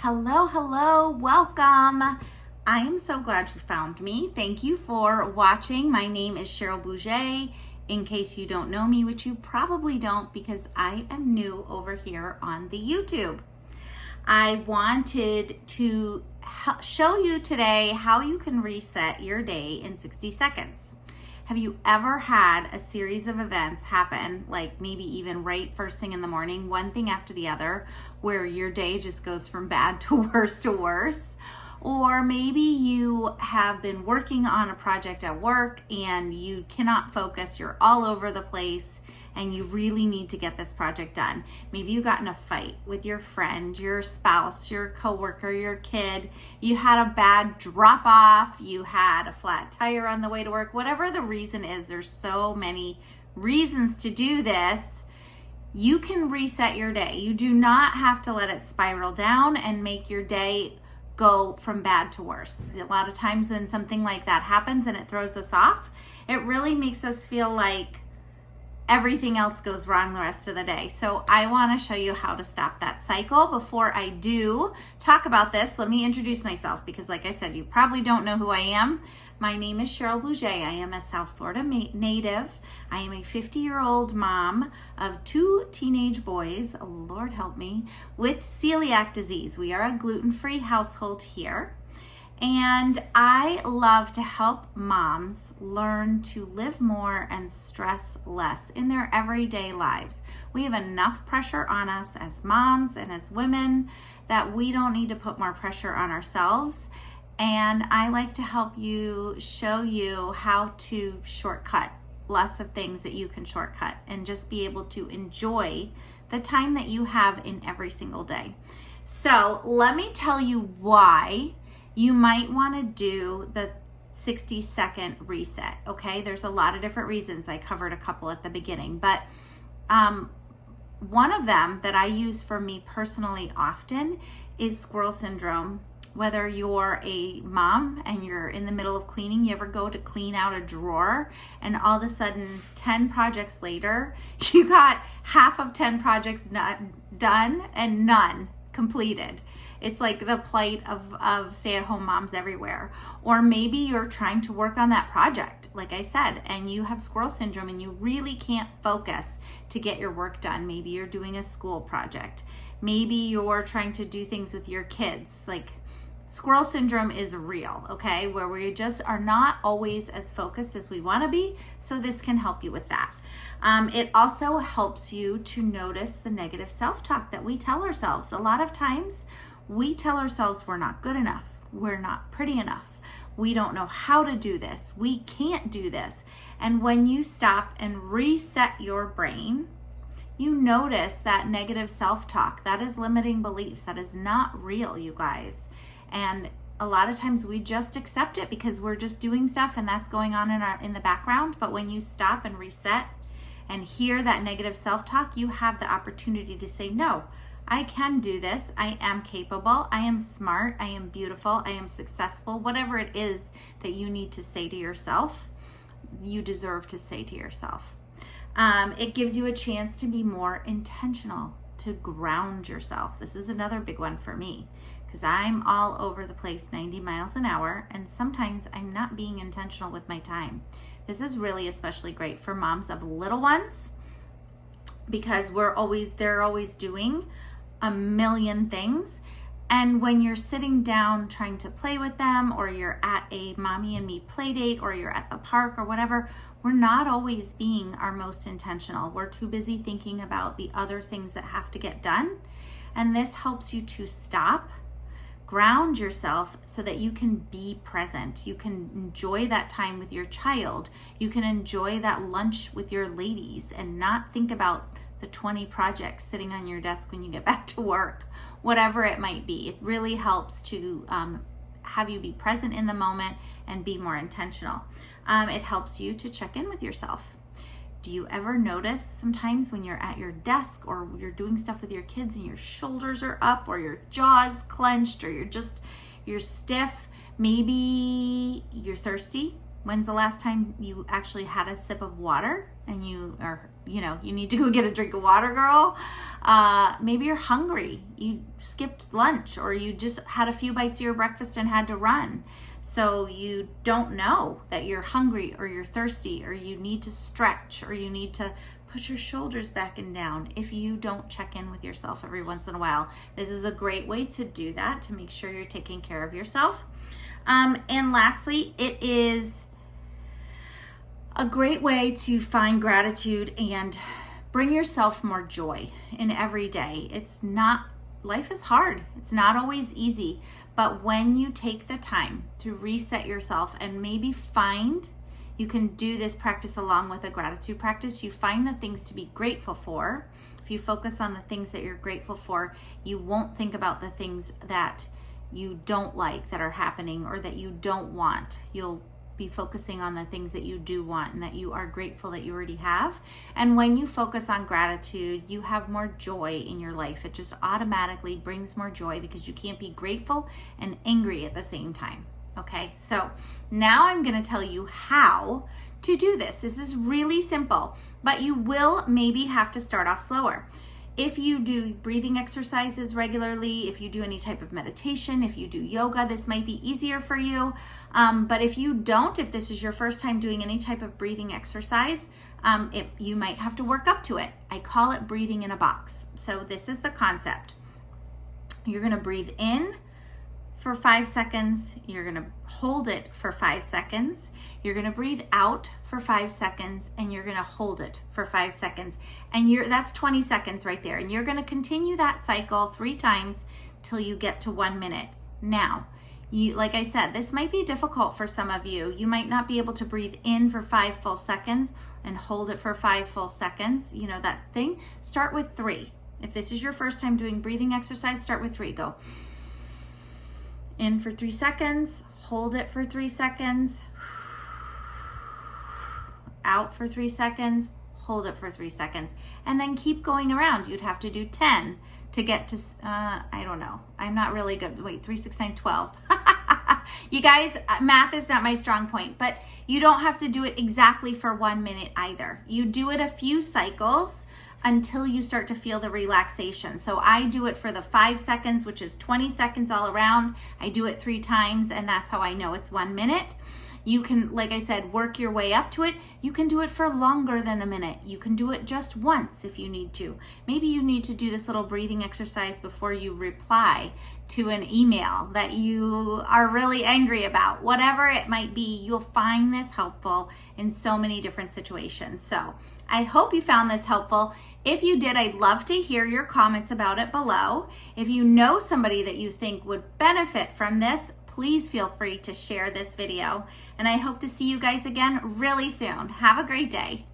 Hello, hello, welcome. I am so glad you found me. Thank you for watching. My name is Cheryl Bouget. In case you don't know me, which you probably don't because I am new over here on the YouTube. I wanted to show you today how you can reset your day in 60 seconds. Have you ever had a series of events happen, like maybe even right first thing in the morning, one thing after the other, where your day just goes from bad to worse? Or maybe you have been working on a project at work and you cannot focus, you're all over the place, and you really need to get this project done. Maybe you got in a fight with your friend, your spouse, your coworker, your kid. You had a bad drop off, you had a flat tire on the way to work. Whatever the reason is, there's so many reasons to do this. You can reset your day. You do not have to let it spiral down and make your day go from bad to worse. A lot of times when something like that happens and it throws us off, it really makes us feel like everything else goes wrong the rest of the day. So I want to show you how to stop that cycle. Before I do talk about this, let me introduce myself because like I said, you probably don't know who I am. My name is Cheryl Bouget. I am a South Florida native. I am a 50-year-old mom of 2 teenage boys, Lord help me, with celiac disease. We are a gluten-free household here. And I love to help moms learn to live more and stress less in their everyday lives. We have enough pressure on us as moms and as women that we don't need to put more pressure on ourselves. And I like to help you, show you how to shortcut lots of things that you can shortcut and just be able to enjoy the time that you have in every single day. So let me tell you why you might want to do the 60-second reset, okay? There's a lot of different reasons. I covered a couple at the beginning, but one of them that I use for me personally often is squirrel syndrome. Whether you're a mom and you're in the middle of cleaning, you ever go to clean out a drawer and all of a sudden 10 projects later, you got half of 10 projects not done and none completed. It's like the plight of stay-at-home moms everywhere. Or maybe you're trying to work on that project, like I said, and you have squirrel syndrome and you really can't focus to get your work done. Maybe you're doing a school project. Maybe you're trying to do things with your kids. Like squirrel syndrome is real, okay? Where we just are not always as focused as we want to be. So this can help you with that. It also helps you to notice the negative self-talk that we tell ourselves. A lot of times we tell ourselves we're not good enough, we're not pretty enough, we don't know how to do this, we can't do this. And when you stop and reset your brain, you notice that negative self-talk, that is limiting beliefs, that is not real, you guys. And a lot of times we just accept it because we're just doing stuff and that's going on in the background. But when you stop and reset and hear that negative self-talk, you have the opportunity to say, no, I can do this. I am capable. I am smart. I am beautiful. I am successful. Whatever it is that you need to say to yourself, you deserve to say to yourself. It gives you a chance to be more intentional, to ground yourself. This is another big one for me because I'm all over the place 90 miles an hour and sometimes I'm not being intentional with my time. This is really especially great for moms of little ones because they're always doing a million things. And when you're sitting down trying to play with them or you're at a mommy and me play date or you're at the park or whatever, we're not always being our most intentional. We're too busy thinking about the other things that have to get done. And this helps you to stop, ground yourself so that you can be present. You can enjoy that time with your child. You can enjoy that lunch with your ladies and not think about the 20 projects sitting on your desk when you get back to work, whatever it might be. It really helps to have you be present in the moment and be more intentional. It helps you to check in with yourself. Do you ever notice sometimes when you're at your desk or you're doing stuff with your kids and your shoulders are up or your jaw's clenched or you're stiff? Maybe you're thirsty. When's the last time you actually had a sip of water and you need to go get a drink of water, girl? Maybe you're hungry. You skipped lunch, or you just had a few bites of your breakfast and had to run. So you don't know that you're hungry or you're thirsty or you need to stretch or you need to put your shoulders back and down. If you don't check in with yourself every once in a while, this is a great way to do that, to make sure you're taking care of yourself. And lastly, it is a great way to find gratitude and bring yourself more joy in every day. Life is hard. It's not always easy, but when you take the time to reset yourself and maybe you can do this practice along with a gratitude practice, you find the things to be grateful for. If you focus on the things that you're grateful for, you won't think about the things that you don't like that are happening or that you don't want. You'll be focusing on the things that you do want and that you are grateful that you already have. And when you focus on gratitude, you have more joy in your life. It just automatically brings more joy because you can't be grateful and angry at the same time. Okay, so now I'm going to tell you how to do this. This is really simple, but you will maybe have to start off slower. If you do breathing exercises regularly, if you do any type of meditation, if you do yoga, this might be easier for you. But if you don't, if this is your first time doing any type of breathing exercise, you might have to work up to it. I call it breathing in a box. So this is the concept. You're going to breathe in for 5 seconds. You're going to hold it for 5 seconds. You're going to breathe out for 5 seconds, and you're going to hold it for 5 seconds. And that's 20 seconds right there. And you're going to continue that cycle 3 times till you get to 1 minute. Now, like I said, this might be difficult for some of you. You might not be able to breathe in for 5 full seconds and hold it for 5 full seconds. You know, that thing. Start with 3. If this is your first time doing breathing exercise, start with 3. Go in for 3 seconds, hold it for 3 seconds, out for 3 seconds, hold it for 3 seconds, and then keep going around. You'd have to do 10 to get to, I don't know. I'm not really good. Wait, 3, 6, 9, 12. You guys, math is not my strong point, but you don't have to do it exactly for 1 minute either. You do it a few cycles until you start to feel the relaxation. So I do it for the 5 seconds, which is 20 seconds all around. I do it 3 times, and that's how I know it's 1 minute. You can, like I said, work your way up to it. You can do it for longer than a minute. You can do it just once if you need to. Maybe you need to do this little breathing exercise before you reply to an email that you are really angry about. Whatever it might be, you'll find this helpful in so many different situations. So I hope you found this helpful. If you did, I'd love to hear your comments about it below. If you know somebody that you think would benefit from this, please feel free to share this video. And I hope to see you guys again really soon. Have a great day.